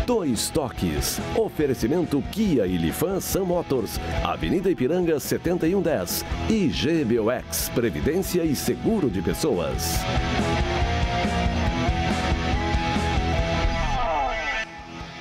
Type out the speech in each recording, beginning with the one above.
Dois Toques. Oferecimento Kia e Lifan Sun Motors. Avenida Ipiranga 7110. E GBOX, Previdência e Seguro de Pessoas.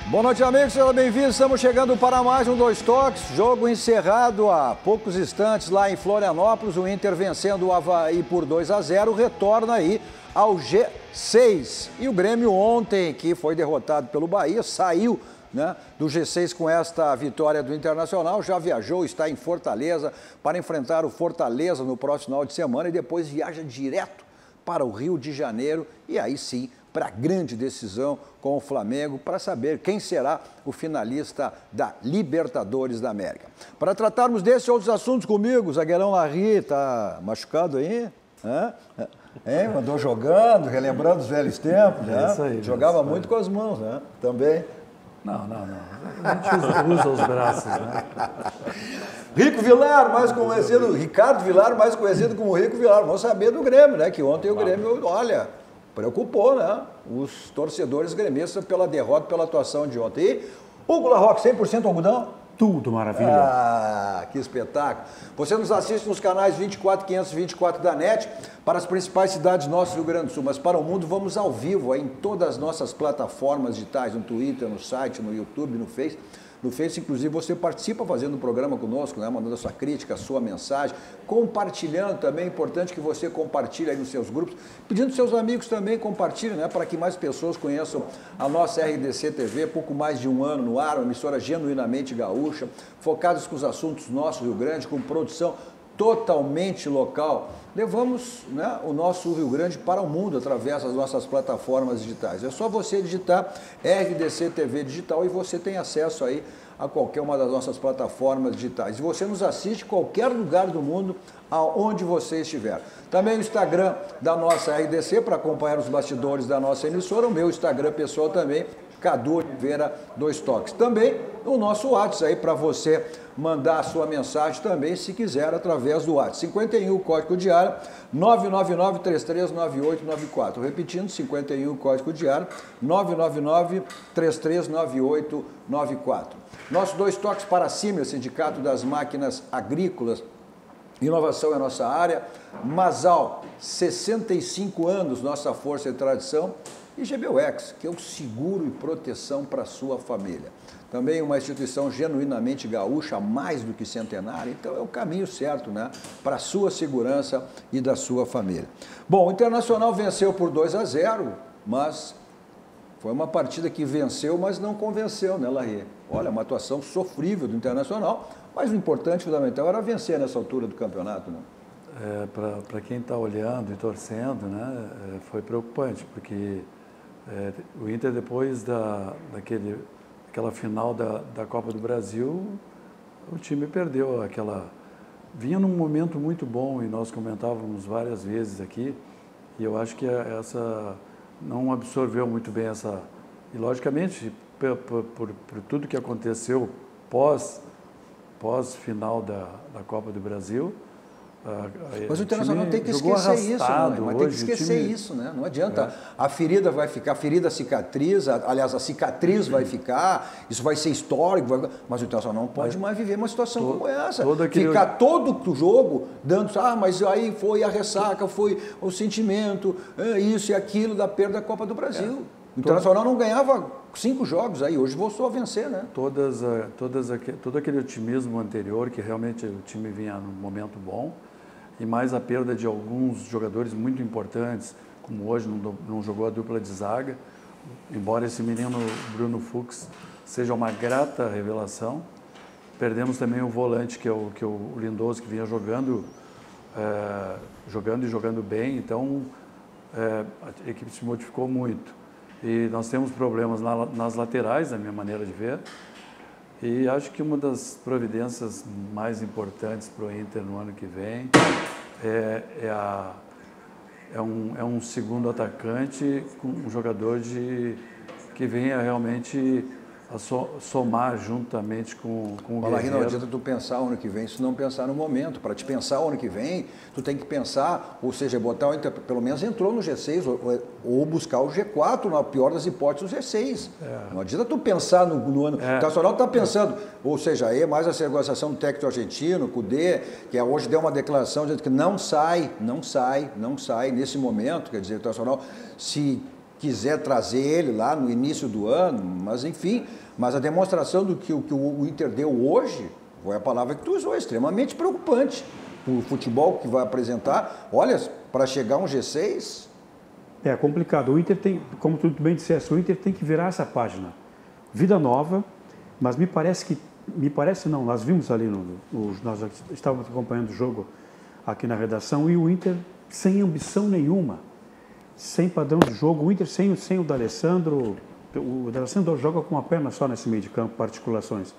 Boa noite, amigos, sejam bem-vindos. Estamos chegando para mais um Dois Toques. Jogo encerrado há poucos instantes lá em Florianópolis. O Inter vencendo o Avaí por 2-0, retorna aí ao G6. E o Grêmio ontem, que foi derrotado pelo Bahia, saiu, né, do G6 com esta vitória do Internacional. Já viajou, está em Fortaleza para enfrentar o Fortaleza no próximo final de semana e depois viaja direto para o Rio de Janeiro e aí sim para a grande decisão com o Flamengo, para saber quem será o finalista da Libertadores da América. Para tratarmos desses e outros assuntos comigo, o zagueirão Larry está machucado aí? Andou jogando, relembrando os velhos tempos, né? Isso aí, jogava muito com as mãos, né? Também. Não. A gente usa os braços, né? Rico Vilar, mais conhecido, Ricardo Vilar, mais conhecido como Rico Vilar. Vamos saber do Grêmio, né? Que ontem o Grêmio, olha, preocupou, né? Os torcedores gremistas pela derrota, pela atuação de ontem. E Hugo Larroque, 100% algodão? Tudo maravilha. Ah, que espetáculo. Você nos assiste nos canais 24 e 524 da NET para as principais cidades nossas do Rio Grande do Sul, mas para o mundo vamos ao vivo aí, em todas as nossas plataformas digitais, no Twitter, no site, no YouTube, no Face. No Face, inclusive, você participa fazendo um programa conosco, né? Mandando a sua crítica, a sua mensagem, compartilhando também, é importante que você compartilhe aí nos seus grupos, pedindo seus amigos também compartilhem, né? Para que mais pessoas conheçam a nossa RDC TV, pouco mais de um ano no ar, uma emissora genuinamente gaúcha, focados com os assuntos nossos do Rio Grande, com produção totalmente local. Levamos, né, o nosso Rio Grande para o mundo através das nossas plataformas digitais. É só você digitar RDC TV Digital e você tem acesso aí a qualquer uma das nossas plataformas digitais. E você nos assiste em qualquer lugar do mundo, aonde você estiver. Também o Instagram da nossa RDC para acompanhar os bastidores da nossa emissora, o meu Instagram pessoal também, Cadu Oliveira, Dois Toques. Também o nosso WhatsApp aí para você mandar a sua mensagem também, se quiser, através do WhatsApp. 51, código de área, 999-339894. Repetindo, 51, código de área, 999-339894. Nossos Dois Toques para cima, Sindicato das Máquinas Agrícolas. Inovação é a nossa área. Masal, 65 anos, nossa força e tradição. E GBOX, que é o seguro e proteção para a sua família. Também uma instituição genuinamente gaúcha, mais do que centenária, então é o caminho certo, né, para a sua segurança e da sua família. Bom, o Internacional venceu por 2-0, mas foi uma partida que venceu, mas não convenceu, né, Larry? Olha, uma atuação sofrível do Internacional, mas o importante, fundamental, era vencer nessa altura do campeonato, né? Para quem está olhando e torcendo, né, foi preocupante, porque o Inter, depois daquela final da Copa do Brasil, o time perdeu vinha num momento muito bom e nós comentávamos várias vezes aqui, e eu acho que não absorveu muito bem essa... E, logicamente, por tudo que aconteceu pós-final da Copa do Brasil... Mas o Internacional tem que esquecer isso, né? Mas tem que esquecer isso, né? Não adianta. A ferida vai ficar, a ferida cicatriz, aliás, a cicatriz vai ficar, isso vai ser histórico, mas o Internacional não pode mais viver uma situação como essa. Ficar todo o jogo dando, mas aí foi a ressaca, foi o sentimento, isso e aquilo da perda da Copa do Brasil. O Internacional não ganhava 5 jogos aí, hoje voltou a vencer, né? Todo aquele otimismo anterior, que realmente o time vinha num momento bom, e mais a perda de alguns jogadores muito importantes, como hoje não jogou a dupla de zaga, embora esse menino Bruno Fux seja uma grata revelação. Perdemos também o volante, que é o Lindoso, que vinha jogando e jogando bem, então a equipe se modificou muito. E nós temos problemas nas laterais, na minha maneira de ver, e acho que uma das providências mais importantes para o Inter no ano que vem é um segundo atacante, um jogador que venha realmente somar juntamente com o Larry, não Guerreiro. adianta tu pensar ano que vem se não pensar no momento. Para te pensar o ano que vem, tu tem que pensar, ou seja, botar o Inter, pelo menos entrou no G6, ou buscar o G4, na pior das hipóteses, o G6. Não adianta tu pensar no ano. O Internacional está pensando, ou seja, aí mais essa negociação do técnico argentino, com o D, que hoje deu uma declaração dizendo que não sai nesse momento, quer dizer, o Internacional, se quiser trazer ele lá no início do ano, mas enfim, mas a demonstração do que o Inter deu hoje, foi a palavra que tu usou, é extremamente preocupante. O futebol que vai apresentar, olha, para chegar a um G6... É complicado. O Inter tem, como tu bem disseste, o Inter tem que virar essa página. Vida nova, mas me parece não, nós vimos ali, nós estávamos acompanhando o jogo aqui na redação, e o Inter sem ambição nenhuma, sem padrão de jogo, o Inter sem o D'Alessandro. O D'Alessandro joga com uma perna só nesse meio de campo, para articulações.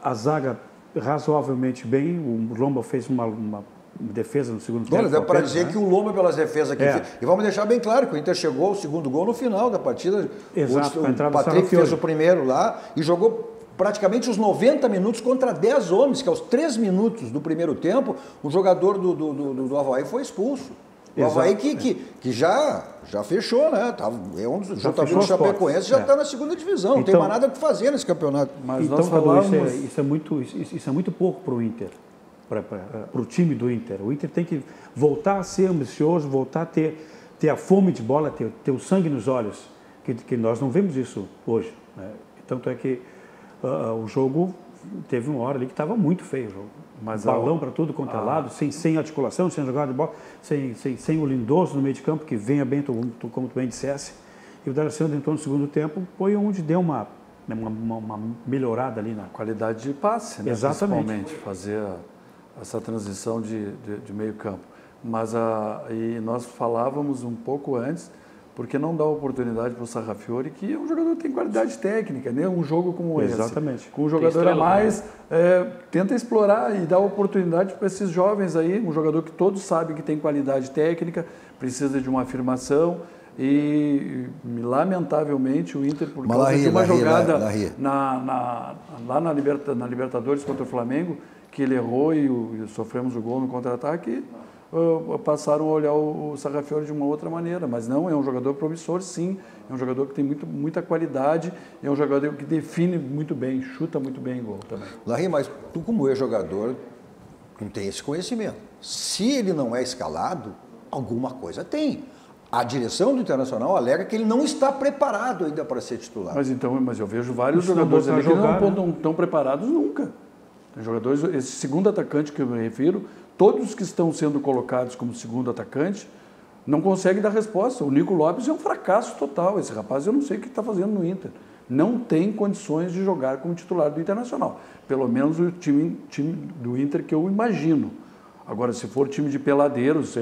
A zaga razoavelmente bem, o Lomba fez uma defesa no segundo tempo. Olha, dá para dizer que o Lomba pelas defesas aqui. E vamos deixar bem claro que o Inter chegou ao segundo gol no final da partida. Exato, o Patrick fez o primeiro lá e jogou praticamente os 90 minutos contra 10 homens, que aos 3 minutos do primeiro tempo, o jogador do Avaí foi expulso. O Avaí que já fechou, né? Juntamente com o Chapecoense, já está na segunda divisão, não tem mais nada o que fazer nesse campeonato. Mas então, isso é muito pouco para o Inter, para o time do Inter. O Inter tem que voltar a ser ambicioso, voltar a ter a fome de bola, ter o sangue nos olhos, que nós não vemos isso hoje, né? Tanto é que o jogo teve uma hora ali que estava muito feio o jogo. Mas balão para tudo quanto é lado, sem articulação, sem jogada de bola, sem o Lindoso no meio de campo, que venha bem, como tu bem dissesse. E o D'Alessandro entrou no segundo tempo, foi onde deu uma melhorada ali na qualidade de passe, né? Exatamente. Principalmente, fazer essa transição de meio campo. Mas e nós falávamos um pouco antes, porque não dá oportunidade para o Sarrafiori, que é um jogador que tem qualidade técnica, né? Um jogo como esse. Exatamente. Com um jogador a mais, tenta explorar e dar oportunidade para esses jovens aí, um jogador que todos sabem que tem qualidade técnica, precisa de uma afirmação e, lamentavelmente, o Inter, por causa de uma jogada lá na Libertadores contra o Flamengo, que ele errou e sofremos o gol no contra-ataque, passaram a olhar o Sarrafiori de uma outra maneira, mas não, é um jogador promissor, sim, é um jogador que tem muita qualidade, é um jogador que define muito bem, chuta muito bem gol também. Larry, mas tu como ex-jogador não tem esse conhecimento. Se ele não é escalado, alguma coisa tem. A direção do Internacional alega que ele não está preparado ainda para ser titular. Mas eu vejo vários jogadores ali que não estão preparados nunca. Tem jogadores, esse segundo atacante que eu me refiro, todos que estão sendo colocados como segundo atacante não conseguem dar resposta. O Nico Lopes é um fracasso total. Esse rapaz, eu não sei o que está fazendo no Inter. Não tem condições de jogar como titular do Internacional. Pelo menos o time do Inter que eu imagino. Agora, se for time de peladeiros,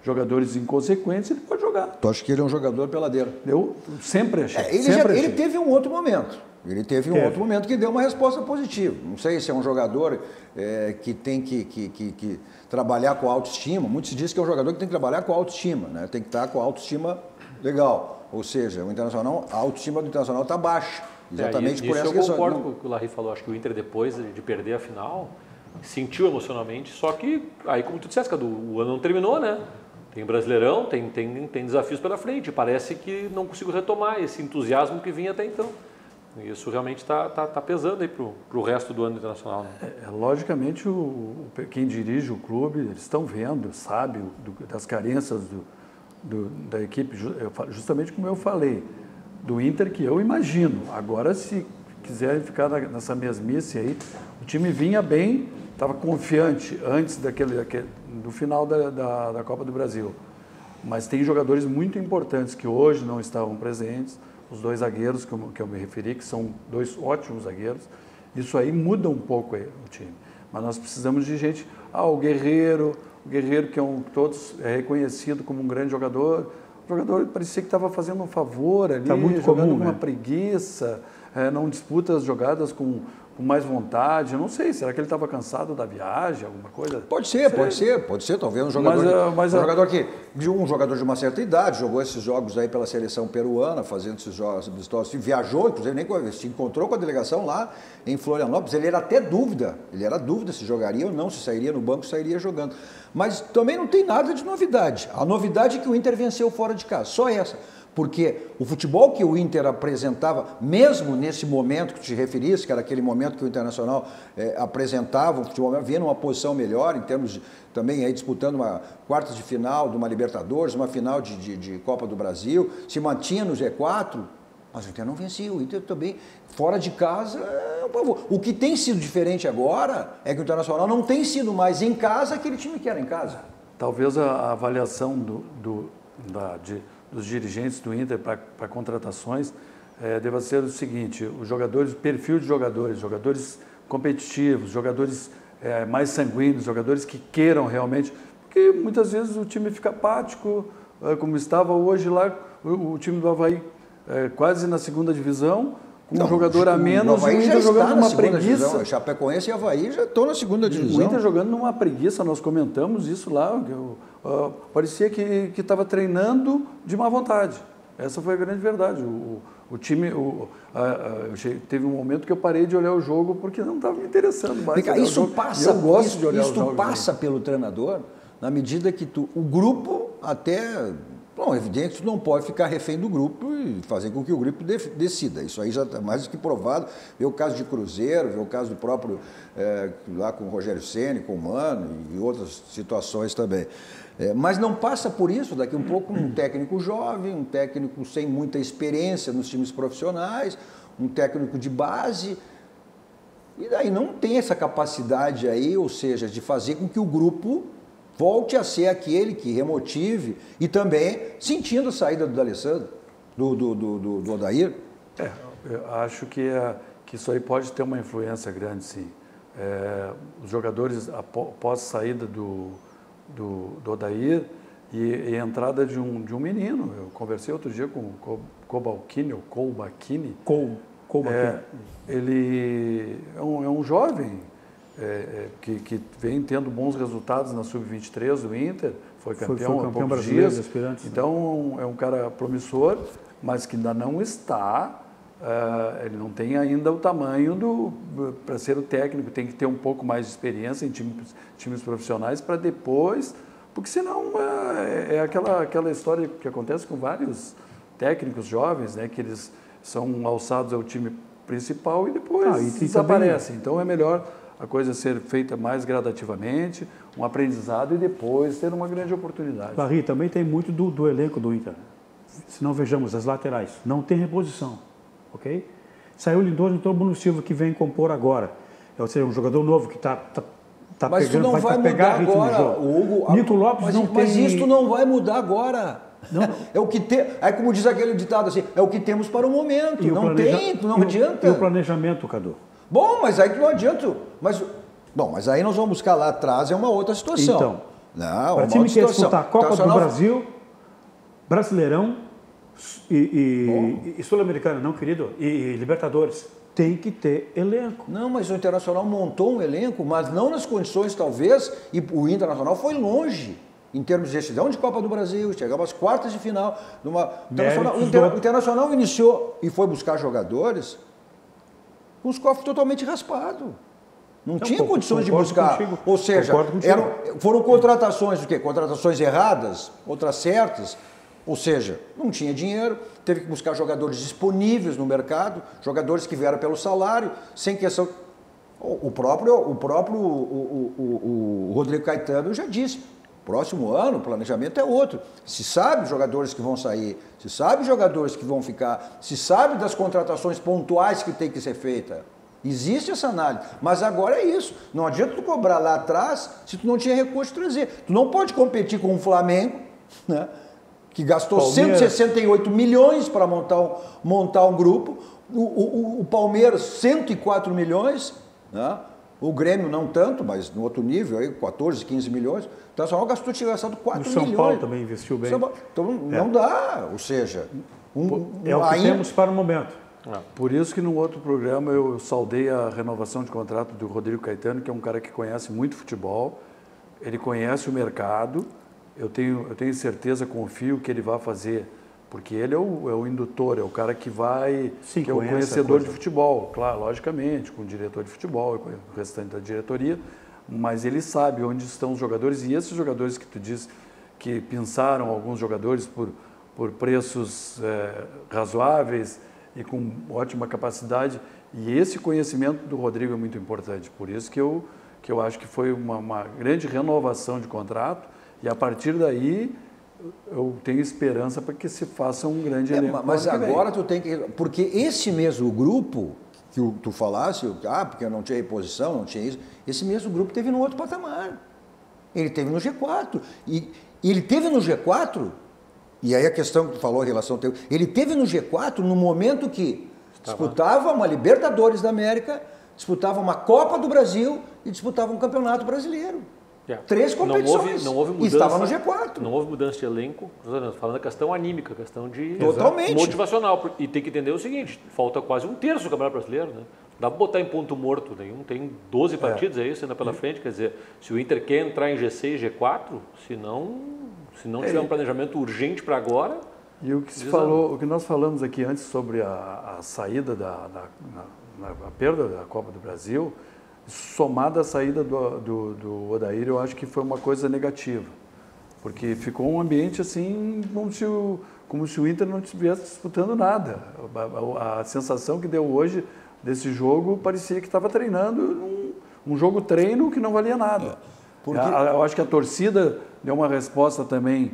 jogadores inconsequentes, ele pode jogar. Tu acha que ele é um jogador peladeiro? Eu sempre achei. Ele teve um outro momento. Ele teve um outro momento que deu uma resposta positiva. Não sei se é um jogador que tem que trabalhar com a autoestima. Muitos dizem que é um jogador que tem que trabalhar com a autoestima, né? Tem que estar com a autoestima legal. Ou seja, a autoestima do Internacional está baixa. Exatamente por essa questão. Eu concordo com o que o Larry falou. Acho que o Inter, depois de perder a final, sentiu emocionalmente. Só que, aí como tu disseste, Cadu, o ano não terminou, né? Tem Brasileirão, tem desafios pela frente. Parece que não consigo retomar esse entusiasmo que vinha até então. Isso realmente está pesando aí para o resto do ano internacional. Né? Logicamente, quem dirige o clube, eles estão vendo, sabe das carências da equipe, justamente como eu falei, do Inter que eu imagino. Agora, se quiserem ficar nessa mesmice aí, o time vinha bem, estava confiante antes do final da Copa do Brasil. Mas tem jogadores muito importantes que hoje não estavam presentes, os dois zagueiros que eu me referi, que são dois ótimos zagueiros. Isso aí muda um pouco o time. Mas nós precisamos de gente... o Guerreiro que todos é reconhecido como um grande jogador. O jogador parecia que estava fazendo um favor ali, muito jogando comum, com uma né? preguiça, não disputa as jogadas com com mais vontade. Eu não sei, será que ele estava cansado da viagem, alguma coisa? Pode ser. Talvez um jogador, um jogador de uma certa idade, jogou esses jogos aí pela seleção peruana, fazendo esses jogos amistosos, viajou, inclusive nem se encontrou com a delegação lá em Florianópolis. Ele era dúvida se jogaria ou não, se sairia no banco, sairia jogando. Mas também não tem nada de novidade. A novidade é que o Inter venceu fora de casa, só essa. Porque o futebol que o Inter apresentava, mesmo nesse momento que te referiste, que era aquele momento que o Internacional apresentava, o futebol vinha numa posição melhor, em termos de também aí disputando uma quartas de final de uma Libertadores, uma final de Copa do Brasil, se mantinha no G4, mas o Inter não vencia, o Inter também, fora de casa, o que tem sido diferente agora é que o Internacional não tem sido mais em casa aquele time que era em casa. Talvez a avaliação dos dirigentes do Inter para contratações deva ser o seguinte: os jogadores, perfil de jogadores competitivos, jogadores mais sanguíneos, jogadores que queiram realmente, porque muitas vezes o time fica apático, como estava hoje lá, o time do Avaí quase na segunda divisão, com um jogador a menos, e o Inter jogando numa preguiça. Chapecoense e Avaí já estão na segunda divisão. O Inter jogando numa preguiça, nós comentamos isso lá, parecia que estava treinando de má vontade. Essa foi a grande verdade. O time, teve um momento que eu parei de olhar o jogo porque não estava me interessando mais. Isso passa pelo treinador na medida que o grupo até... Bom, é evidente que tu não pode ficar refém do grupo e fazer com que o grupo decida. Isso aí já está mais do que provado. Vê o caso de Cruzeiro, vê o caso do próprio, lá com o Rogério Ceni, com o Mano e outras situações também. Mas não passa por isso, daqui um pouco um técnico jovem, um técnico sem muita experiência nos times profissionais, um técnico de base, e daí não tem essa capacidade aí, ou seja, de fazer com que o grupo volte a ser aquele que remotive e também sentindo a saída do D'Alessandro, do Odair. Eu acho que isso aí pode ter uma influência grande, sim. Os jogadores, após a saída do Odair e a entrada de um menino. Eu conversei outro dia com o Cobalcini. Ele é um jovem que vem tendo bons resultados na Sub-23 do Inter, foi campeão há poucos dias. Então é um cara promissor, mas que ainda não está... ele não tem ainda o tamanho para ser o técnico, tem que ter um pouco mais de experiência em times profissionais para depois, porque senão é aquela história que acontece com vários técnicos jovens, né, que eles são alçados ao time principal e depois desaparecem. Então é melhor a coisa ser feita mais gradativamente, um aprendizado e depois ter uma grande oportunidade. Barry, também tem muito do elenco do Inter. Se não vejamos as laterais, não tem reposição. Ok? Saiu o Lindoso, entrou o Bruno Silva, que vem compor agora. Ou seja, um jogador novo que está mas pegando, isso não vai mudar agora, Hugo. Nito Lopes não tem... Mas isso não vai mudar agora. Não. É o que tem. Aí, como diz aquele ditado assim, é o que temos para o momento. Não adianta. E o planejamento, Cadu? Bom, mas aí que não adianta. Mas aí nós vamos buscar lá atrás, é uma outra situação. Então, para time que quer disputar Copa do Brasil, Brasileirão e Sul-Americana, não, querido, e Libertadores, tem que ter elenco. Não, mas o Internacional montou um elenco, mas não nas condições, talvez, e o Internacional foi longe em termos de decisão de Copa do Brasil, chegava às quartas de final. O Internacional iniciou e foi buscar jogadores com os cofres totalmente raspados. Não tinha condições de buscar. Contigo. Ou seja, foram contratações do quê? Contratações erradas, outras certas. Ou seja, não tinha dinheiro, teve que buscar jogadores disponíveis no mercado, jogadores que vieram pelo salário, sem questão. O próprio Rodrigo Caetano já disse, próximo ano o planejamento é outro. Se sabe jogadores que vão sair, se sabe jogadores que vão ficar, se sabe das contratações pontuais que tem que ser feita. Existe essa análise, mas agora é isso. Não adianta tu cobrar lá atrás se tu não tinha recurso de trazer. Tu não pode competir com o Flamengo, né, que gastou Palmeiras. 168 milhões para montar um grupo, o Palmeiras 104 milhões, né? O Grêmio não tanto, mas no outro nível, aí, 14, 15 milhões. Então, o Internacional tinha gastado 4 milhões. O São Paulo também investiu bem. Então não dá, ou seja... é o que temos para o momento. Por isso que no outro programa eu saudei a renovação de contrato do Rodrigo Caetano, que é um cara que conhece muito futebol, ele conhece o mercado, eu tenho certeza, confio que ele vai fazer, porque ele é o indutor, é o cara que vai, Sim, que é o conhecedor de futebol, claro, logicamente, com o diretor de futebol, com o restante da diretoria, mas ele sabe onde estão os jogadores, e esses jogadores que tu diz que pensaram alguns jogadores por preços razoáveis e com ótima capacidade, e esse conhecimento do Rodrigo é muito importante, por isso que eu acho que foi uma grande renovação de contrato, e a partir daí eu tenho esperança para que se faça um grande elenco. Mas agora tu tem que... Porque esse mesmo grupo que tu falasse, porque não tinha reposição, não tinha isso, esse mesmo grupo teve no outro patamar. Ele teve no G4. E ele teve no G4, e aí a questão que tu falou em relação ao teu... Ele teve no G4 no momento que disputava uma Libertadores da América, disputava uma Copa do Brasil e disputava um Campeonato Brasileiro. 3 competições. Não houve mudança, e estava no G4. Não houve mudança de elenco, falando da questão anímica, questão de Totalmente. Motivacional. E tem que entender o seguinte, falta quase um terço do Campeonato Brasileiro, né? Dá para botar em ponto morto nenhum, tem 12 partidas aí ainda pela frente, quer dizer, se o Inter quer entrar em G6, G4, se não tiver um planejamento urgente para agora... E o que se falou, o que nós falamos aqui antes sobre a saída a perda da Copa do Brasil, somada à saída do Odair, eu acho que foi uma coisa negativa, porque ficou um ambiente assim como se o Inter não estivesse disputando nada. A sensação que deu hoje desse jogo parecia que estava treinando um jogo treino que não valia nada. Eu acho que a torcida deu uma resposta também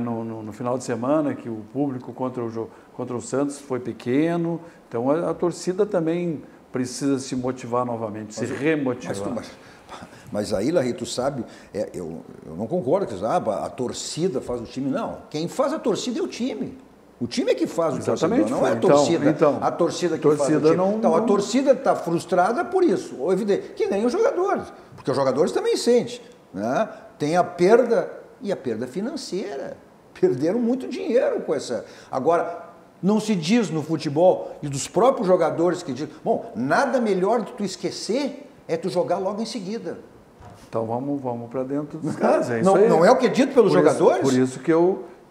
no final de semana, que o público contra o Santos foi pequeno, então a torcida também precisa se motivar novamente, se remotivar. Mas aí, Larry, tu sabe, eu não concordo que a torcida faz o time. Não, quem faz a torcida é o time. O time é que faz o torcedor, não é a torcida. A torcida que faz o time. Então, a torcida está frustrada por isso, evidente, que nem os jogadores, porque os jogadores também sentem, né? Tem a perda, e a perda financeira. Perderam muito dinheiro com essa... Agora, não se diz no futebol, e dos próprios jogadores que dizem, nada melhor do que tu esquecer é tu jogar logo em seguida. Então vamos para dentro dos caras. Não é o que é dito pelos jogadores? Por isso que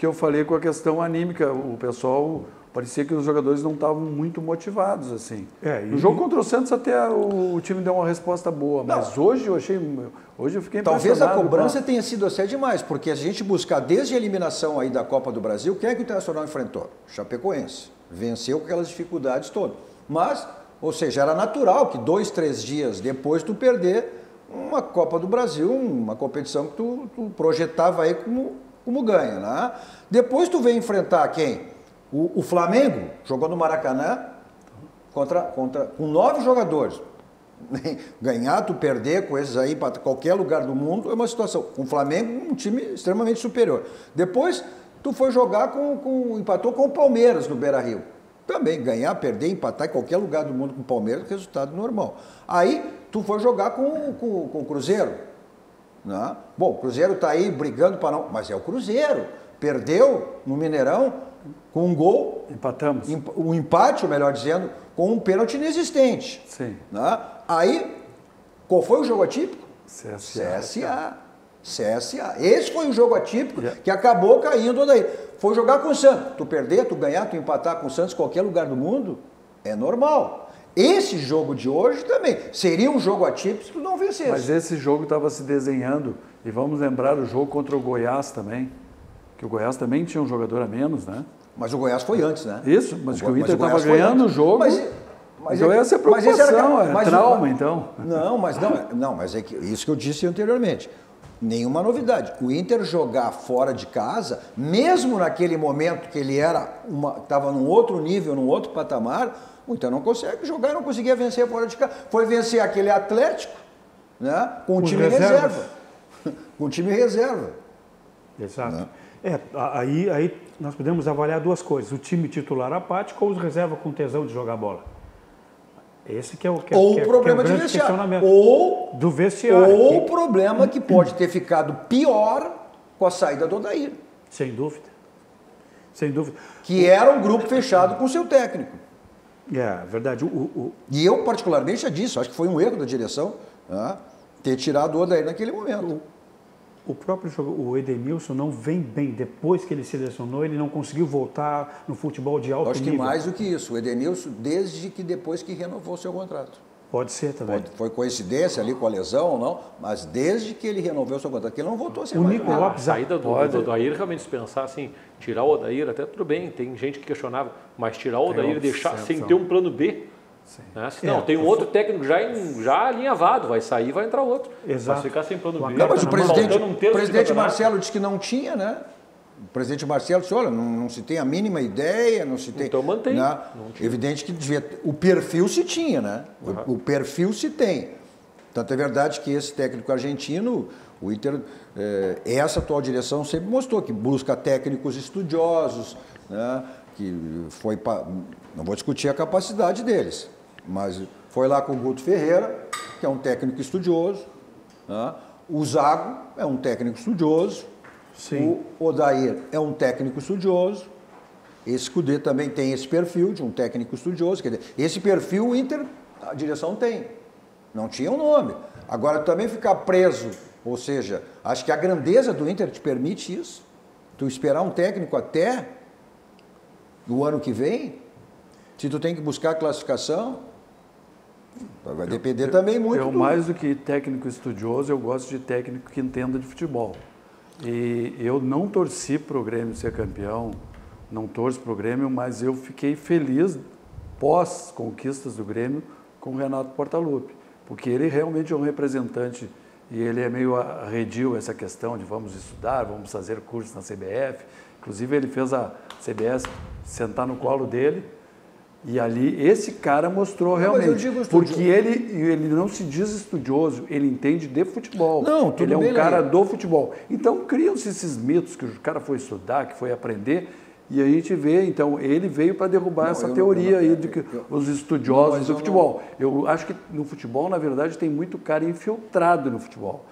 eu falei com a questão anímica. O pessoal, parecia que os jogadores não estavam muito motivados, assim. No jogo contra o Santos até o time deu uma resposta boa, mas hoje eu fiquei impressionado. Talvez a cobrança tenha sido até demais, porque se a gente buscar desde a eliminação aí da Copa do Brasil, quem é que o Internacional enfrentou? Chapecoense. Venceu com aquelas dificuldades todas. Mas, ou seja, era natural que 2, 3 dias depois tu perder uma Copa do Brasil, uma competição que tu projetava aí como ganha, né? Depois tu vem enfrentar quem? O Flamengo jogou no Maracanã com 9 jogadores. Ganhar, tu perder com esses aí para qualquer lugar do mundo é uma situação. O Flamengo, um time extremamente superior. Depois, tu foi jogar empatou com o Palmeiras no Beira-Rio. Também, ganhar, perder, empatar em qualquer lugar do mundo com o Palmeiras, resultado normal. Aí, tu foi jogar com o Cruzeiro. Né? Bom, o Cruzeiro está aí brigando para não... Mas é o Cruzeiro. Perdeu no Mineirão com um gol. Empatamos. Um empate, ou melhor dizendo, com um pênalti inexistente. Sim. Né? Aí, qual foi o jogo atípico? CSA. Esse foi o jogo atípico que acabou caindo daí. Foi jogar com o Santos. Tu perder, tu ganhar, tu empatar com o Santos em qualquer lugar do mundo, é normal. Esse jogo de hoje também seria um jogo atípico se tu não vencesse. Mas esse jogo estava se desenhando, e vamos lembrar o jogo contra o Goiás também, que o Goiás também tinha um jogador a menos, né? Mas o Goiás foi antes, né? Isso, mas que o Inter estava ganhando o jogo. Então essa é a preocupação, é trauma, então. Mas é que isso que eu disse anteriormente. Nenhuma novidade. O Inter jogar fora de casa, mesmo naquele momento que ele estava num outro nível, num outro patamar, o Inter não consegue jogar, não conseguia vencer fora de casa. Foi vencer aquele Atlético, né, com o time reserva. Com o time reserva. Exato. Né? Aí nós podemos avaliar duas coisas. O time titular apático ou os reservas com tesão de jogar bola. Esse que é o problema de vestiário. Do vestiário. Ou o problema que pode ter ficado pior com a saída do Odair. Sem dúvida. Sem dúvida. Que era um grupo fechado com o seu técnico. É, verdade. E eu, particularmente, já disse, acho que foi um erro da direção, né, ter tirado o Odair naquele momento. O próprio o Edenilson não vem bem. Depois que ele se lesionou, ele não conseguiu voltar no futebol de alto Acho que nível. mais do que isso, o Edenilson, desde que depois que renovou seu contrato. Pode ser também. Foi coincidência ali com a lesão ou não, mas desde que ele renovou seu contrato, que ele não voltou a ser O mais Nico nada. Lopes A saída do Odair, realmente, se pensar assim, tirar o Odair, até tudo bem, tem gente que questionava, mas tirar o Odair e deixar sem ter um plano B. Né? Não, tem um outro técnico já alinhavado, vai sair, vai entrar outro. Exato. Vai ficar sem plano B. Não, mas o presidente, um terço de campeonato. Marcelo disse que não tinha, né? O presidente Marcelo disse, olha, não se tem a mínima ideia, não se tem... Então mantém. Né? Evidente que devia... O perfil se tinha, né? O perfil se tem. Tanto é verdade que esse técnico argentino, o Inter, essa atual direção sempre mostrou que busca técnicos estudiosos, né? Que foi... Não vou discutir a capacidade deles, mas foi lá com o Guto Ferreira, que é um técnico estudioso, né? O Zago é um técnico estudioso, Sim. o Odair é um técnico estudioso, esse Cudê também tem esse perfil de um técnico estudioso, quer dizer, esse perfil o Inter, a direção tem, não tinha um nome. Agora também ficar preso, ou seja, acho que a grandeza do Inter te permite isso, tu esperar um técnico até o ano que vem, se tu tem que buscar a classificação, vai depender também muito. Eu, mais do que técnico estudioso, eu gosto de técnico que entenda de futebol. E eu não torci para o Grêmio ser campeão, não torço para o Grêmio, mas eu fiquei feliz pós-conquistas do Grêmio com o Renato Portaluppi, porque ele realmente é um representante e ele é meio arredio essa questão de vamos estudar, vamos fazer curso na CBF. Inclusive ele fez a CBS sentar no colo dele e ali esse cara mostrou realmente, porque ele não se diz estudioso, ele entende de futebol. Não, tudo ele é um bem, cara né? do futebol. Então criam-se esses mitos que o cara foi estudar, que foi aprender, e a gente vê, então, ele veio para derrubar essa teoria aí de que os estudiosos do futebol. Eu acho que no futebol, na verdade, tem muito cara infiltrado no futebol.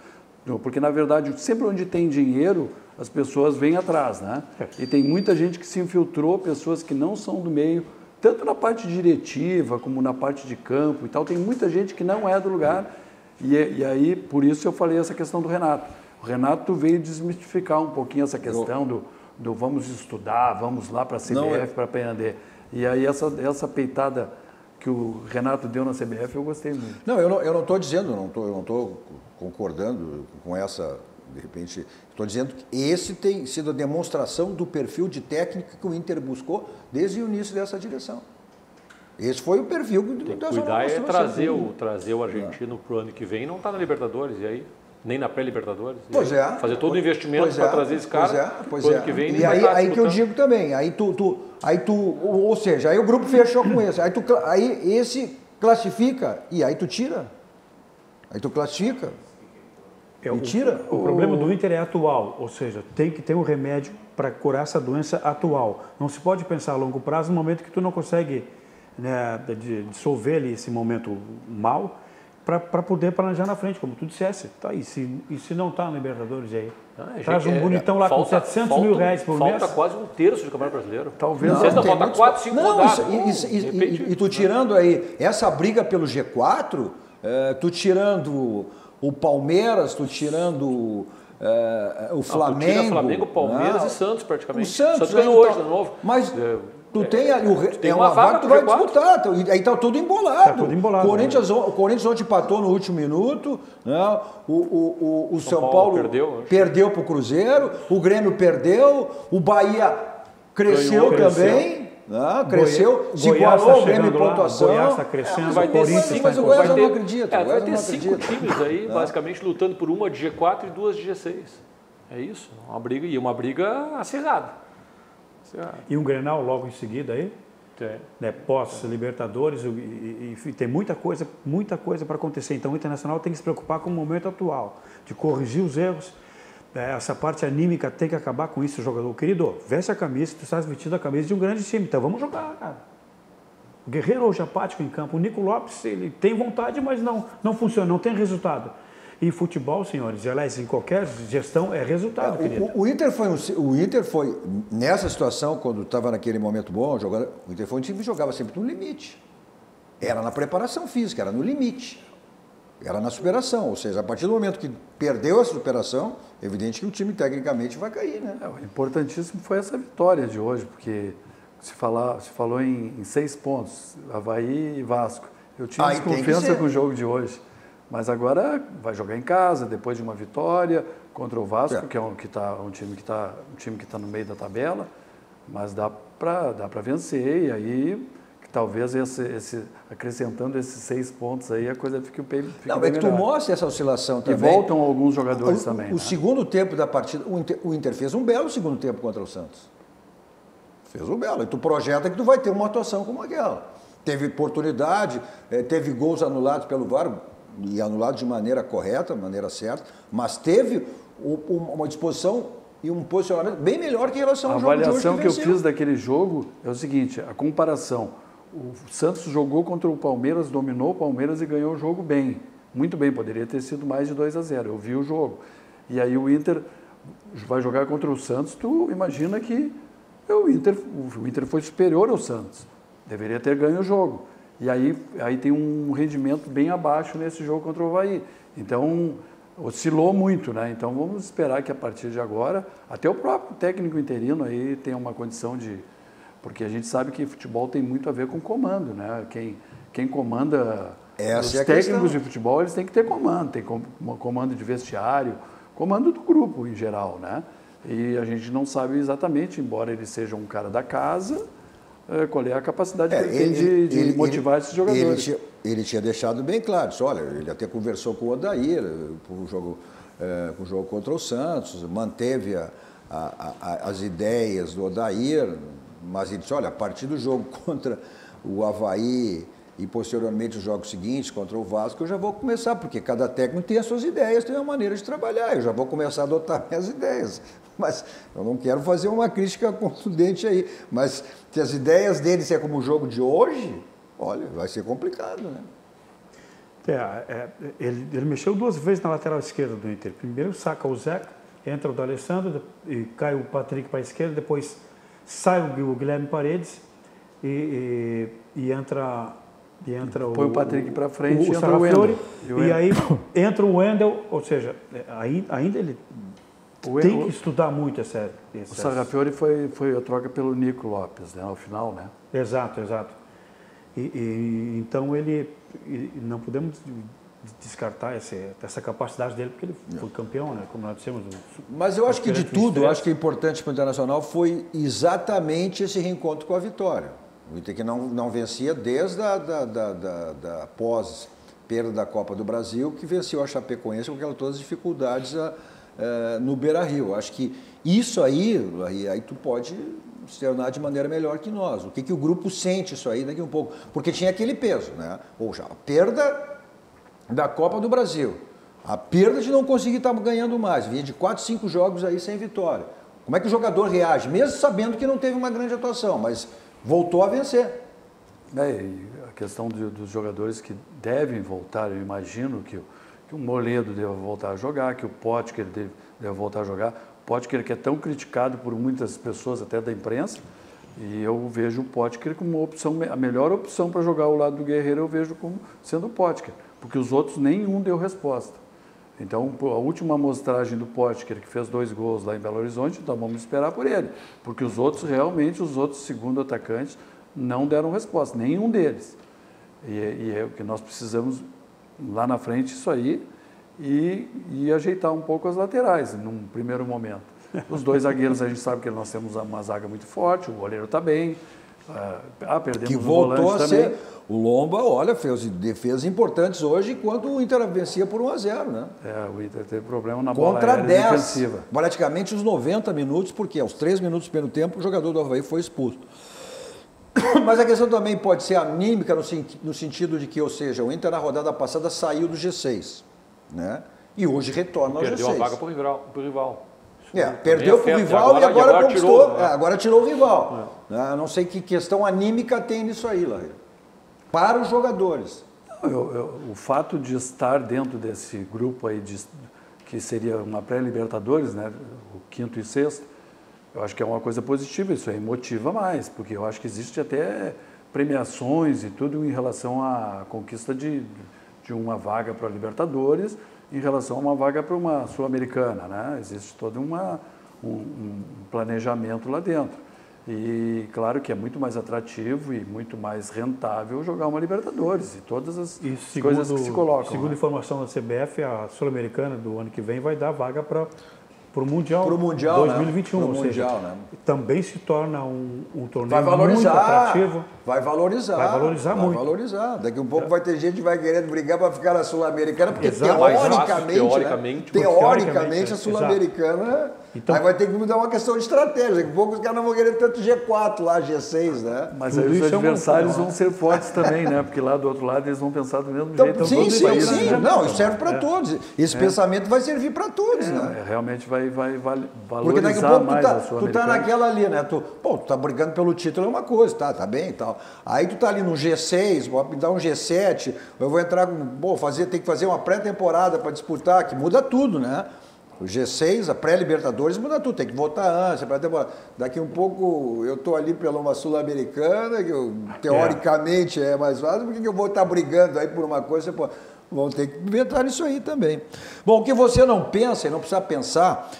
Porque, na verdade, sempre onde tem dinheiro, as pessoas vêm atrás, né? E tem muita gente que se infiltrou, pessoas que não são do meio, tanto na parte diretiva como na parte de campo e tal. Tem muita gente que não é do lugar. E aí, por isso eu falei essa questão do Renato. O Renato veio desmistificar um pouquinho essa questão do vamos estudar, vamos lá para a CBF para aprender. E aí essa peitada que o Renato deu na CBF eu gostei muito. Não, eu não estou dizendo, eu não estou concordando com essa, de repente, estou dizendo que esse tem sido a demonstração do perfil de técnico que o Inter buscou desde o início dessa direção. Esse foi o perfil que tem que cuidar é trazer o argentino para o ano que vem e não está na Libertadores, e aí? Nem na pré-Libertadores. Pois é. Fazer todo o investimento para trazer esse cara pois pro ano que vem. E aí que eu digo também, ou seja, aí o grupo fechou com esse, aí esse classifica e aí tu tira. Aí tu classifica e tira. O problema do Inter é atual, ou seja, tem que ter um remédio para curar essa doença atual. Não se pode pensar a longo prazo no momento que tu não consegue, né, dissolver ali esse momento mal, para poder planejar na frente, como tu dissesse. Tá, e se não está no Libertadores aí? Traz um bonitão lá com 700 mil reais por mês. Falta quase um terço do Campeonato Brasileiro. Talvez. Não, falta 4, 5 rodadas. E tu tirando aí essa briga pelo G4, tu tirando o Palmeiras, tu tirando o Flamengo. Tu tira Flamengo, Palmeiras e Santos praticamente. O Santos ganhou hoje de novo. Mas tu tem ali uma vaga que tu vai disputar, aí está tudo embolado. Tá tudo embolado. O Corinthians ontem empatou no último minuto, né? O São Paulo perdeu para o Cruzeiro, o Grêmio perdeu, o Bahia cresceu também. Cresceu, se igualou o Grêmio em pontuação. O Goiás está crescendo, vai ter Corinthians mas o Goiás eu não acredito. Vai ter 5 times aí, basicamente, lutando por uma de G4 e 2 de G6. É isso, uma briga acirrada. E um Grenal logo em seguida aí? Tem. Né, pós-Libertadores, e tem muita coisa para acontecer. Então o Internacional tem que se preocupar com o momento atual, de corrigir os erros. Essa parte anímica tem que acabar com isso, jogador. Querido, veste a camisa, tu estás vestindo a camisa de um grande time, então vamos jogar, cara. O Guerreiro hoje apático em campo, o Nico Lopes, ele tem vontade, mas não funciona, não tem resultado. E futebol, senhores, aliás, em qualquer gestão é resultado, querido. O Inter foi, nessa situação, quando estava naquele momento bom, o Inter foi um time que jogava sempre no limite. Era na preparação física, era no limite. Era na superação, ou seja, a partir do momento que perdeu a superação, é evidente que o time tecnicamente vai cair, né? O importantíssimo foi essa vitória de hoje, porque se falou em 6 pontos, Avaí e Vasco. Eu tinha desconfiança com o jogo de hoje, mas agora vai jogar em casa, depois de uma vitória contra o Vasco, que é um time que está no meio da tabela, mas dá para vencer, e aí talvez acrescentando esses 6 pontos aí, a coisa fique bem melhor. Não, é que tu mostra essa oscilação também. E voltam alguns jogadores também. O segundo tempo da partida, o Inter fez um belo segundo tempo contra o Santos. Fez um belo. E tu projeta que tu vai ter uma atuação como aquela. Teve oportunidade, teve gols anulados pelo VAR, e anulados de maneira correta, maneira certa, mas teve uma disposição e um posicionamento bem melhor que em relação ao jogo de hoje. A avaliação que eu fiz daquele jogo é o seguinte, a comparação. O Santos jogou contra o Palmeiras, dominou o Palmeiras e ganhou o jogo bem. Muito bem, poderia ter sido mais de 2-0, eu vi o jogo. E aí o Inter vai jogar contra o Santos, tu imagina que o Inter foi superior ao Santos. Deveria ter ganho o jogo. E aí tem um rendimento bem abaixo nesse jogo contra o Avaí. Então, oscilou muito, né? Então vamos esperar que a partir de agora, até o próprio técnico interino aí tenha uma condição de... Porque a gente sabe que futebol tem muito a ver com comando, né? Quem comanda, os técnicos de futebol, eles têm que ter comando. Tem comando de vestiário, comando do grupo em geral, né? E a gente não sabe exatamente, embora ele seja um cara da casa, qual é a capacidade que ele tem de motivar esses jogadores. Ele tinha deixado bem claro, disse, olha, ele até conversou com o Odair, com o jogo contra o Santos, manteve as ideias do Odair, mas ele disse, olha, a partir do jogo contra o Avaí e posteriormente os jogos seguintes contra o Vasco, eu já vou começar, porque cada técnico tem as suas ideias, tem uma maneira de trabalhar, eu já vou começar a adotar minhas ideias. Mas eu não quero fazer uma crítica contundente aí, mas se as ideias dele é como o jogo de hoje, olha, vai ser complicado, né? Ele mexeu 2 vezes na lateral esquerda do Inter. Primeiro saca o Zeca, entra o D'Alessandro, e cai o Patrick para a esquerda, depois sai o Guilherme Paredes e entra põe o Patrick para frente e entra o Wendel. E aí entra o Wendel, ou seja, ainda ele tem que estudar muito essa... O Sarrafiori foi a troca pelo Nico Lopes, né, ao final, né? Exato. Então ele não podemos descartar essa capacidade dele, porque ele foi campeão, né? Como nós dissemos. Mas eu acho que de tudo, eu acho que é importante para o Internacional foi exatamente esse reencontro com a vitória. O Inter que não vencia desde a pós-perda da Copa do Brasil, que venceu a Chapecoense com todas as dificuldades no Beira-Rio. Acho que isso aí tu pode externar de maneira melhor que nós. O que o grupo sente isso aí daqui um pouco? Porque tinha aquele peso, né? Ou já, a perda da Copa do Brasil, a perda de não conseguir estar ganhando mais, vinha de 4, 5 jogos aí sem vitória. Como é que o jogador reage, mesmo sabendo que não teve uma grande atuação, mas voltou a vencer? E a questão dos jogadores que devem voltar, eu imagino que o Moledo deva voltar a jogar, que o Potker deva voltar a jogar. O Potker que é tão criticado por muitas pessoas, até da imprensa, e eu vejo o Potker como uma opção, a melhor opção para jogar ao lado do Guerreiro, eu vejo como sendo o Potker, porque os outros nenhum deu resposta. Então, a última amostragem do Potker, que fez 2 gols lá em Belo Horizonte, então vamos esperar por ele, porque os outros segundo atacantes, não deram resposta, nenhum deles. E é o que nós precisamos lá na frente, isso aí, e ajeitar um pouco as laterais, num primeiro momento. Os 2 zagueiros, a gente sabe que nós temos uma zaga muito forte, o goleiro está bem, perdemos que voltou a ser também. O Lomba, olha, fez defesas importantes hoje, enquanto o Inter vencia por 1-0, né? O Inter teve problema na bola contra aérea 10, defensiva. Praticamente os 90 minutos, porque aos 3 minutos do primeiro tempo o jogador do Avaí foi expulso. Mas a questão também pode ser anímica no sentido de que, ou seja, o Inter na rodada passada saiu do G6, né? E hoje retorna ao G6. Perdeu a vaga para o rival. Perdeu para o rival e agora conquistou. Agora tirou o rival. Não sei que questão anímica tem nisso aí, Larry. Para os jogadores. O fato de estar dentro desse grupo aí, que seria uma pré-Libertadores, né, o quinto e sexto, eu acho que é uma coisa positiva, isso aí motiva mais, porque eu acho que existe até premiações e tudo em relação à conquista de uma vaga para a Libertadores, em relação a uma vaga para uma Sul-Americana, né? Existe todo um planejamento lá dentro. E claro que é muito mais atrativo e muito mais rentável jogar uma Libertadores e todas as coisas que se colocam. Segundo a informação da CBF, a Sul-Americana do ano que vem vai dar vaga para o Mundial, 2021. Né? Ou seja, né? também se torna um torneio muito atrativo. Vai valorizar muito. Vai valorizar. Daqui a pouco vai ter gente que vai querendo brigar para ficar na Sul-Americana, porque teoricamente a Sul-Americana aí vai ter que mudar uma questão de estratégia. Daqui a pouco os caras não vão querer tanto G4 lá, G6, né? Mas aí os adversários vão ser fortes também, né? Porque lá do outro lado eles vão pensar do mesmo jeito. Sim. Não, isso serve para todos. Esse pensamento vai servir para todos, né? Realmente vai valorizar porque daqui a pouco mais a Sul-Americana. tu tá naquela ali, né? Tu tá brigando pelo título é uma coisa, tá bem e tal. Aí tu tá ali no G6, me dá um G7, eu vou entrar tem que fazer uma pré-temporada para disputar, que muda tudo, né? O G6, a pré-Libertadores muda tudo, tem que votar antes, a pré-temporada. Daqui um pouco eu tô ali pela uma Sul-Americana, que teoricamente é mais fácil, por que eu vou estar brigando aí por uma coisa? Vão ter que inventar isso aí também. Bom, o que você não pensa e não precisa pensar,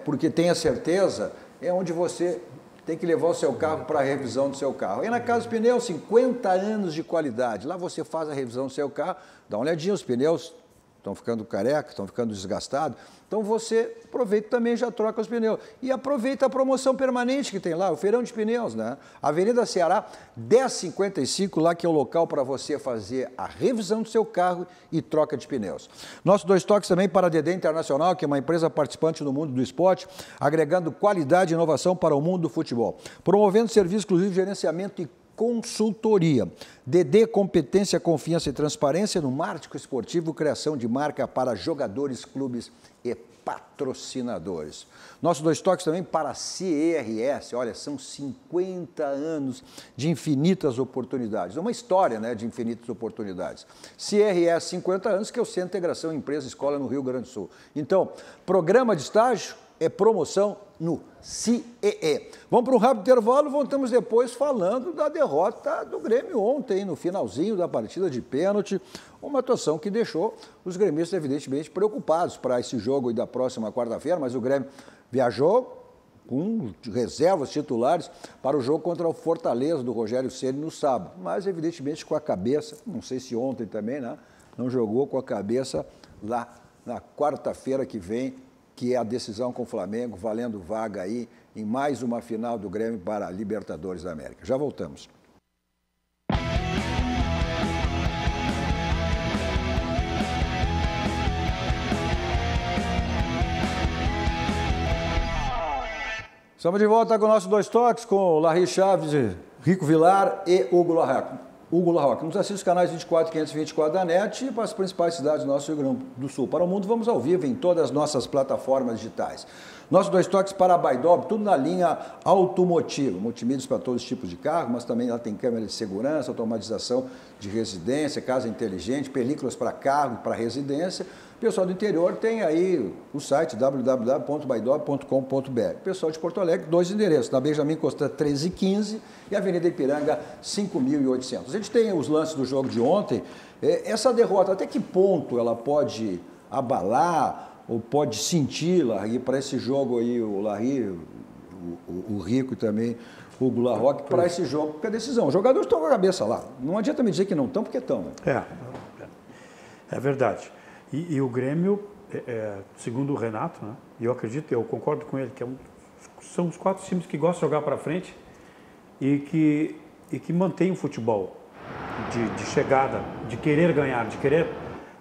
porque tenha certeza, é onde você tem que levar o seu carro para a revisão do seu carro. E na Casa dos Pneus, 50 anos de qualidade. Lá você faz a revisão do seu carro, dá uma olhadinha, os pneus estão ficando carecas, estão ficando desgastados. Então você aproveita também e já troca os pneus. E aproveita a promoção permanente que tem lá, o feirão de pneus, né? Avenida Ceará, 1055, lá que é o local para você fazer a revisão do seu carro e troca de pneus. Nossos 2 toques também para a DD Internacional, que é uma empresa participante no mundo do esporte, agregando qualidade e inovação para o mundo do futebol. Promovendo serviço exclusivo de gerenciamento e consultoria. DD, competência, confiança e transparência no marketing esportivo, criação de marca para jogadores, clubes e patrocinadores. Nossos 2 toques também para a CRS, olha, são 50 anos de infinitas oportunidades, uma história, né, de infinitas oportunidades. CRS, 50 anos, que é o Centro de Integração Empresa-Escola no Rio Grande do Sul. Então, programa de estágio é promoção no CIEE. Vamos para um rápido intervalo, voltamos depois falando da derrota do Grêmio ontem, no finalzinho da partida de pênalti, uma atuação que deixou os gremistas evidentemente preocupados para esse jogo da próxima quarta-feira, mas o Grêmio viajou com reservas titulares para o jogo contra o Fortaleza do Rogério Ceni no sábado, mas evidentemente com a cabeça, não sei se ontem também, né, não jogou com a cabeça lá na quarta-feira que vem, que é a decisão com o Flamengo, valendo vaga aí em mais uma final do Grêmio para a Libertadores da América. Já voltamos. Estamos de volta com nossos 2 toques, com o Larry Chaves, Rico Vilar e Hugo Larroque. Nos assiste os canais 24 e 524 da NET e para as principais cidades do nosso Rio Grande do Sul. Para o mundo, vamos ao vivo em todas as nossas plataformas digitais. Nossos 2 toques para a Baidop, tudo na linha automotiva. Multimídios para todos os tipos de carro, mas também ela tem câmera de segurança, automatização de residência, casa inteligente, películas para carro e para residência. O pessoal do interior tem aí o site www.baidop.com.br. O pessoal de Porto Alegre, 2 endereços, na Benjamin Constant 1315 e Avenida Ipiranga 5800. A gente tem os lances do jogo de ontem. Essa derrota, até que ponto ela pode abalar ou pode sentir, Larry, para esse jogo aí, o Larry, o Rico e também o Hugo Larroque, para esse jogo, porque a decisão, os jogadores estão com a cabeça lá. Não adianta me dizer que não estão, porque estão. Né? É verdade. E o Grêmio, segundo o Renato, né, e eu acredito, eu concordo com ele, que são os 4 times que gostam de jogar para frente e que mantém o futebol de chegada, de querer ganhar, de querer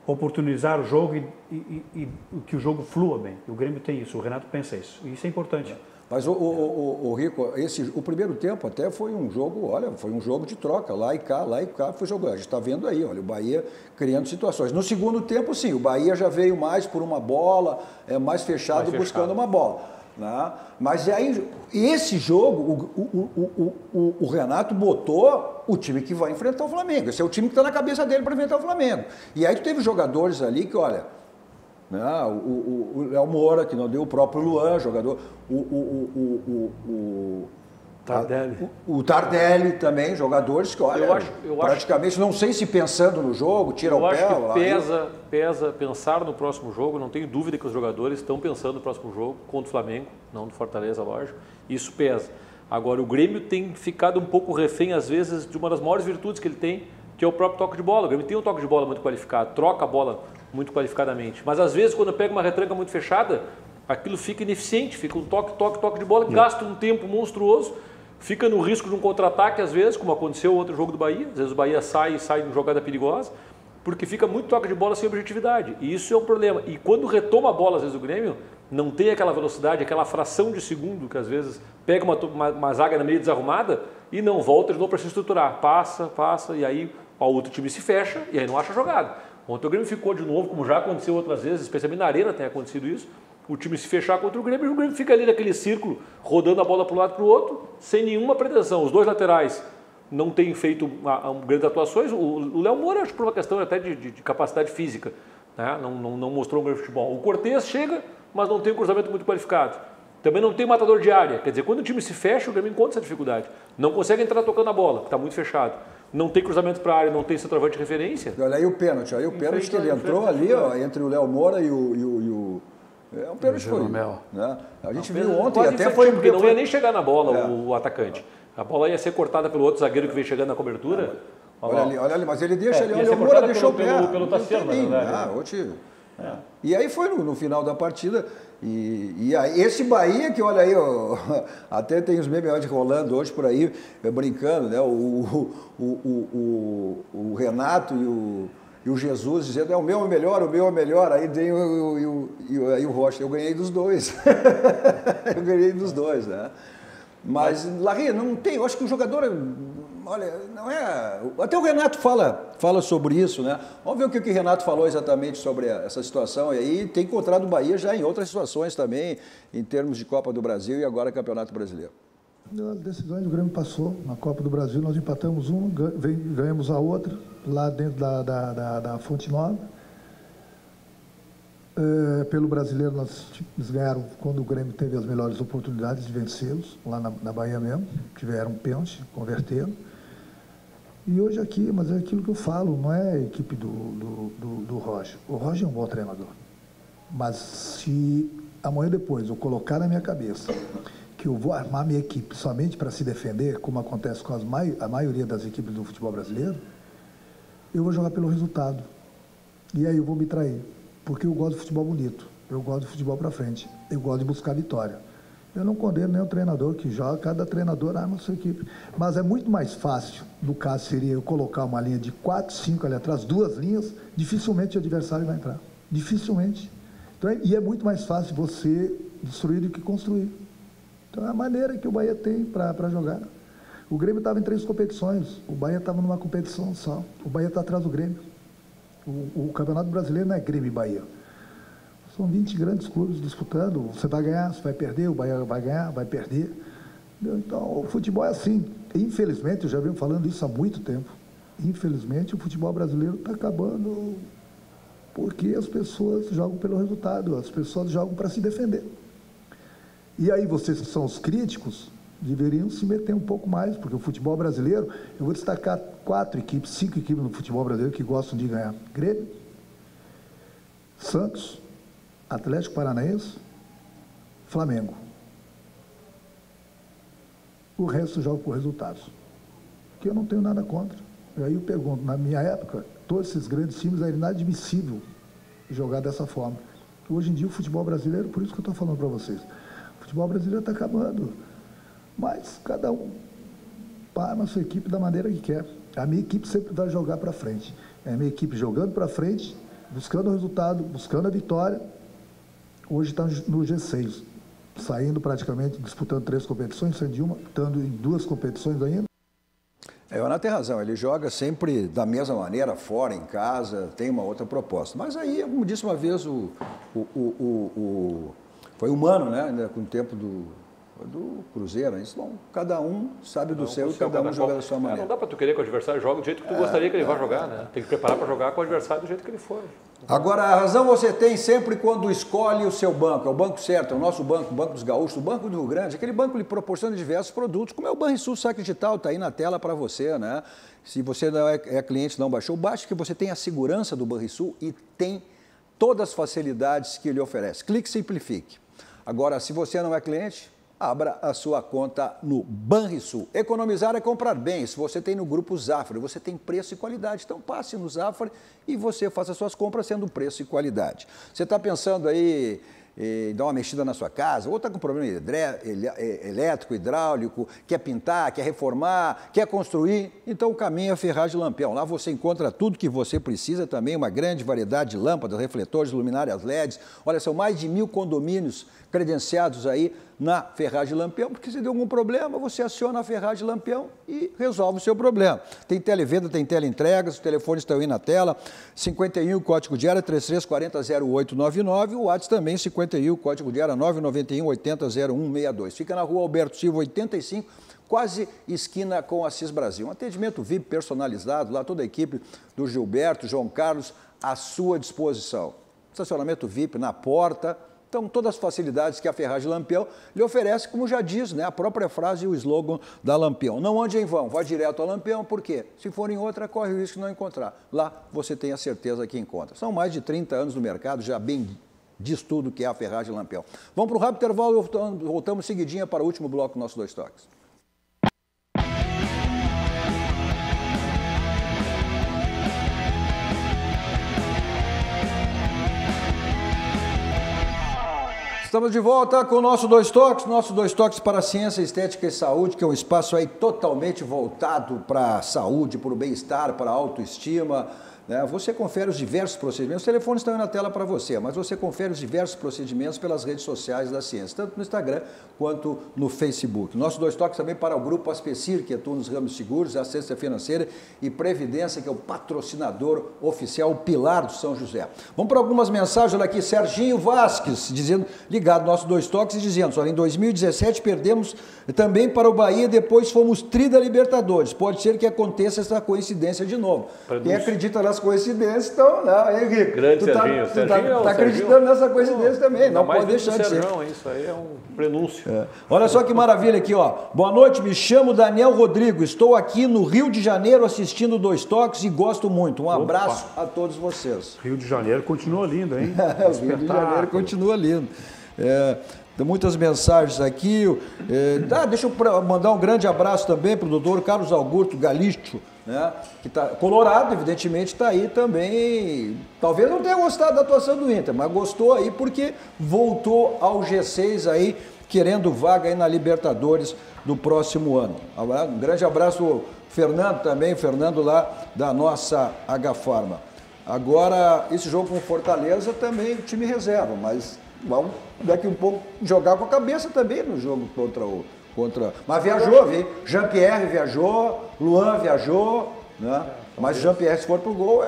oportunizar o jogo e que o jogo flua bem. O Grêmio tem isso, o Renato pensa isso, e isso é importante. Mas o Rico, o primeiro tempo até foi um jogo, foi um jogo de troca, lá e cá, foi jogo. A gente está vendo aí, olha, o Bahia criando situações. No segundo tempo, sim, o Bahia já veio mais por uma bola, mais fechado, buscando uma bola. Né? Mas aí, esse jogo, o Renato botou o time que vai enfrentar o Flamengo. Esse é o time que está na cabeça dele para enfrentar o Flamengo. E aí tu teve jogadores ali que, olha, né, o Léo Moura, que não deu, o próprio Luan, jogador, Tardelli. O Tardelli também, jogadores que, olha, praticamente, não sei se pensando no jogo, tira o pé. Eu acho que pesa pensar no próximo jogo, não tenho dúvida que os jogadores estão pensando no próximo jogo, contra o Flamengo, não do Fortaleza, lógico, isso pesa. Agora, o Grêmio tem ficado um pouco refém, às vezes, de uma das maiores virtudes que ele tem, que é o próprio toque de bola. O Grêmio tem um toque de bola muito qualificado, troca a bola muito qualificadamente, mas às vezes, quando pega uma retranca muito fechada, aquilo fica ineficiente, fica um toque de bola, gasta um tempo monstruoso, fica no risco de um contra-ataque, às vezes, como aconteceu no outro jogo do Bahia. Às vezes o Bahia sai de uma jogada perigosa, porque fica muito toque de bola sem objetividade. E isso é um problema. E quando retoma a bola, às vezes, o Grêmio, não tem aquela velocidade, aquela fração de segundo, que às vezes pega uma zaga na meio desarrumada e não volta de novo para se estruturar. Passa, e aí o outro time se fecha e aí não acha jogada. Ontem o Grêmio ficou de novo, como já aconteceu outras vezes, especialmente na Arena tem acontecido isso, o time se fechar contra o Grêmio e o Grêmio fica ali naquele círculo, rodando a bola para um lado e para o outro, sem nenhuma pretensão. Os dois laterais não têm feito grandes atuações. O Léo Moura, acho que por uma questão até de capacidade física, né? não mostrou um grande futebol. O Cortez chega, mas não tem um cruzamento muito qualificado. Também não tem matador de área. Quer dizer, quando o time se fecha, o Grêmio encontra essa dificuldade. Não consegue entrar tocando a bola, está muito fechado. Não tem cruzamento para a área, não tem centroavante de referência. Olha aí o pênalti. Aí o pênalti que ele entrou ali, ó, entre o Léo Moura e o é um pênalti foi. Né? A gente viu ontem, até foi porque não ia nem chegar na bola o atacante. A bola ia ser cortada pelo outro zagueiro que vem chegando na cobertura. Olha ali, mas ele deixa ali, olha, o Moura deixou o pé. Pelo Tassiano, na verdade. E aí foi no final da partida. E aí, esse Bahia que, olha aí, ó, até tem os memes rolando hoje por aí, brincando, né? O Renato e o Jesus dizendo, o meu é melhor, aí tem aí o Rocha, eu ganhei dos dois. Eu ganhei dos dois, né? Mas, Larry, não tem, eu acho que o jogador, olha, não é... Até o Renato fala sobre isso, né? Vamos ver o que o Renato falou exatamente sobre essa situação, e aí tem encontrado o Bahia já em outras situações também, em termos de Copa do Brasil e agora Campeonato Brasileiro. As decisões do Grêmio passou, na Copa do Brasil nós empatamos uma, ganhamos a outra, lá dentro da Fonte Nova. Pelo Brasileiro eles ganharam quando o Grêmio teve as melhores oportunidades de vencê-los, lá na Bahia mesmo, tiveram um pênalti, converteram. E hoje aqui, mas é aquilo que eu falo, não é a equipe do Roger. O Roger é um bom treinador. Mas se amanhã depois eu colocar na minha cabeça que eu vou armar minha equipe somente para se defender, como acontece com a maioria das equipes do futebol brasileiro, eu vou jogar pelo resultado. E aí eu vou me trair. Porque eu gosto de futebol bonito, eu gosto de futebol para frente, eu gosto de buscar vitória. Eu não condeno nem o treinador que joga, cada treinador arma a sua equipe. Mas é muito mais fácil, no caso seria eu colocar uma linha de 4, 5 ali atrás, 2 linhas, dificilmente o adversário vai entrar. Dificilmente. Então, e é muito mais fácil você destruir do que construir. Então é a maneira que o Bahia tem para jogar. O Grêmio estava em 3 competições, o Bahia estava numa competição só. O Bahia está atrás do Grêmio. O Campeonato Brasileiro não é Grêmio e Bahia. São 20 grandes clubes disputando. Você vai ganhar, você vai perder, o Bahia vai ganhar, vai perder. Então, o futebol é assim. Infelizmente, eu já venho falando isso há muito tempo. Infelizmente, o futebol brasileiro está acabando porque as pessoas jogam pelo resultado, as pessoas jogam para se defender. E aí, vocês que são os críticos, deveriam se meter um pouco mais, porque o futebol brasileiro, eu vou destacar 4 equipes, 5 equipes no futebol brasileiro que gostam de ganhar. Grêmio, Santos, Atlético Paranaense, Flamengo. O resto joga por resultados, que eu não tenho nada contra. E aí eu pergunto, na minha época, todos esses grandes times era inadmissível jogar dessa forma. Hoje em dia o futebol brasileiro, por isso que eu estou falando para vocês, o futebol brasileiro está acabando. Mas cada um arma a sua equipe da maneira que quer. A minha equipe sempre vai jogar para frente. É a minha equipe jogando para frente, buscando o resultado, buscando a vitória. Hoje está no G6, saindo praticamente, disputando 3 competições, sendo de uma, estando em 2 competições ainda. O Renato tem razão, ele joga sempre da mesma maneira, fora, em casa, tem uma outra proposta. Mas aí, como disse uma vez o Foi humano, né? Ainda com o tempo do Cruzeiro. Isso, bom, cada um sabe do seu e cada um joga da sua maneira. Não dá para tu querer que o adversário jogue do jeito que tu gostaria que ele vá jogar, né? Tem que preparar para jogar com o adversário do jeito que ele for. Agora, a razão você tem sempre quando escolhe o seu banco. É o banco certo, é o nosso banco, o Banco dos Gaúchos, o Banco do Rio Grande. Aquele banco lhe proporciona diversos produtos, como é o Banrisul Saque Digital, está aí na tela para você, né? Se você não é cliente, não baixou, baixe que você tem a segurança do Banrisul e tem todas as facilidades que ele oferece. Clique e simplifique. Agora, se você não é cliente, abra a sua conta no Banrisul. Economizar é comprar bem. Se você tem no Grupo Zafari, você tem preço e qualidade. Então passe no Zafari e você faça suas compras sendo preço e qualidade. Você está pensando aí em dar uma mexida na sua casa, ou está com problema elétrico, hidráulico, quer pintar, quer reformar, quer construir, então o caminho é Ferragem Lampião. Lá você encontra tudo que você precisa também, uma grande variedade de lâmpadas, refletores, luminárias LEDs. Olha, são mais de 1000 condomínios credenciados aí na Ferragem Lampião, porque se deu algum problema, você aciona a Ferragem Lampião e resolve o seu problema. Tem televenda, tem teleentregas, os telefones estão aí na tela, 51, código de área 33400899, o WhatsApp também 51, código de área 991800162. Fica na rua Alberto Silva, 85, quase esquina com Assis Brasil. Um atendimento VIP personalizado, lá toda a equipe do Gilberto, João Carlos, à sua disposição. Estacionamento VIP na porta. Então, todas as facilidades que a Ferragem Lampião lhe oferece, como já diz, né, a própria frase e o slogan da Lampião. Não ande em vão, vá direto ao Lampião, por quê? Se for em outra, corre o risco de não encontrar. Lá, você tem a certeza que encontra. São mais de 30 anos no mercado, já bem diz tudo que é a Ferragem Lampião. Vamos para um rápido intervalo e voltamos seguidinha para o último bloco do nosso Dois Toques. Estamos de volta com o nosso Dois Toques para a ciência, estética e saúde, que é um espaço aí totalmente voltado para a saúde, para o bem-estar, para a autoestima, né? Você confere os diversos procedimentos, os telefones estão aí na tela para você, mas você confere os diversos procedimentos pelas redes sociais da ciência, tanto no Instagram quanto no Facebook. Nosso Dois Toques também para o Grupo Aspecir, que atua nos ramos seguros, assistência financeira e previdência, que é o patrocinador oficial, o pilar do São José. Vamos para algumas mensagens, olha aqui, Serginho Vasques, dizendo, ligado ao nosso Dois Toques e dizendo, olha, em 2017 perdemos também para o Bahia, depois fomos tri da Libertadores. Pode ser que aconteça essa coincidência de novo. Quem acredita nas coincidências, então, né, Henrique? Grande Serginho. Tu tá acreditando nessa coincidência também, não pode deixar de ser. Isso aí é um prenúncio. Olha só que maravilha aqui, ó. Boa noite, me chamo Daniel Rodrigo, estou aqui no Rio de Janeiro assistindo Dois Toques e gosto muito. Um abraço a todos vocês. Rio de Janeiro continua lindo, hein? O Rio de Janeiro continua lindo. Tem muitas mensagens aqui. Deixa eu mandar um grande abraço também para o doutor Carlos Augusto Galício, né, que está colorado, evidentemente, está aí também. Talvez não tenha gostado da atuação do Inter, mas gostou aí porque voltou ao G6 aí, querendo vaga aí na Libertadores do próximo ano. Um grande abraço ao Fernando também, Fernando lá da nossa H-Farma. Agora, esse jogo com o Fortaleza também o time reserva, mas vamos daqui um pouco jogar com a cabeça também no jogo contra. Mas viajou, viu? Jean-Pierre viajou, Luan viajou, né? Mas o Jean-Pierre, se for pro gol,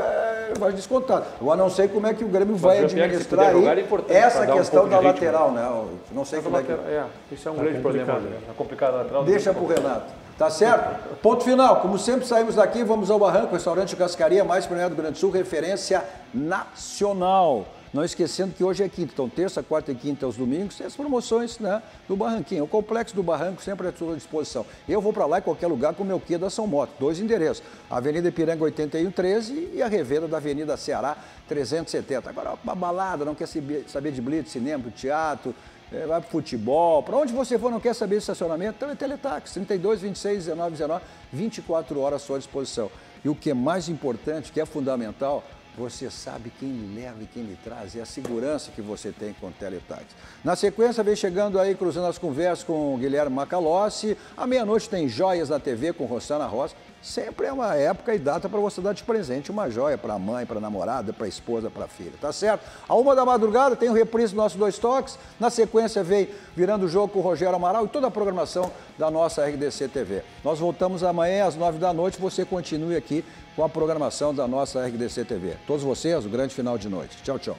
vai descontar. Eu não sei como é que o Grêmio vai administrar aí essa questão da lateral, né? Não sei como é que... Isso é um grande problema. É complicado a lateral. Deixa pro Renato. Tá certo? Ponto final. Como sempre, saímos daqui, vamos ao Barranco, restaurante Cascaria mais premiado do Rio Grande do Sul, referência nacional. Não esquecendo que hoje é quinta, então terça, quarta e quinta aos domingos, tem as promoções, né, do Barranquinho. O Complexo do Barranco sempre à sua disposição. Eu vou para lá em qualquer lugar com o meu Kia da São Moto. 2 endereços, Avenida Ipiranga 8113 e a Revenda da Avenida Ceará 370. Agora, uma balada, não quer saber de blitz, cinema, teatro, vai para futebol, para onde você for, não quer saber de estacionamento, então é Teletax, 32, 26, 19, 19, 24 horas à sua disposição. E o que é mais importante, que é fundamental, você sabe quem lhe leva e quem lhe traz, é a segurança que você tem com o Teletax. Na sequência, vem chegando aí, cruzando as conversas com o Guilherme Macalossi. À meia-noite tem Joias na TV com Rossana Rosa. Sempre é uma época e data para você dar de presente uma joia para a mãe, para a namorada, para a esposa, para a filha, tá certo? À 1 da madrugada tem o reprise dos nossos Dois Toques. Na sequência vem virando o jogo com o Rogério Amaral e toda a programação da nossa RDC TV. Nós voltamos amanhã às 9 da noite. Você continue aqui com a programação da nossa RDC TV. Todos vocês, um grande final de noite. Tchau, tchau.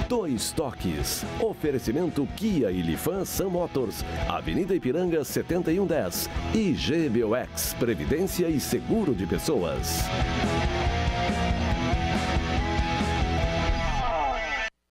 Dois Toques. Oferecimento Kia e Lifan Sam Motors. Avenida Ipiranga 7110. E GBOX, Previdência e Seguro de Pessoas.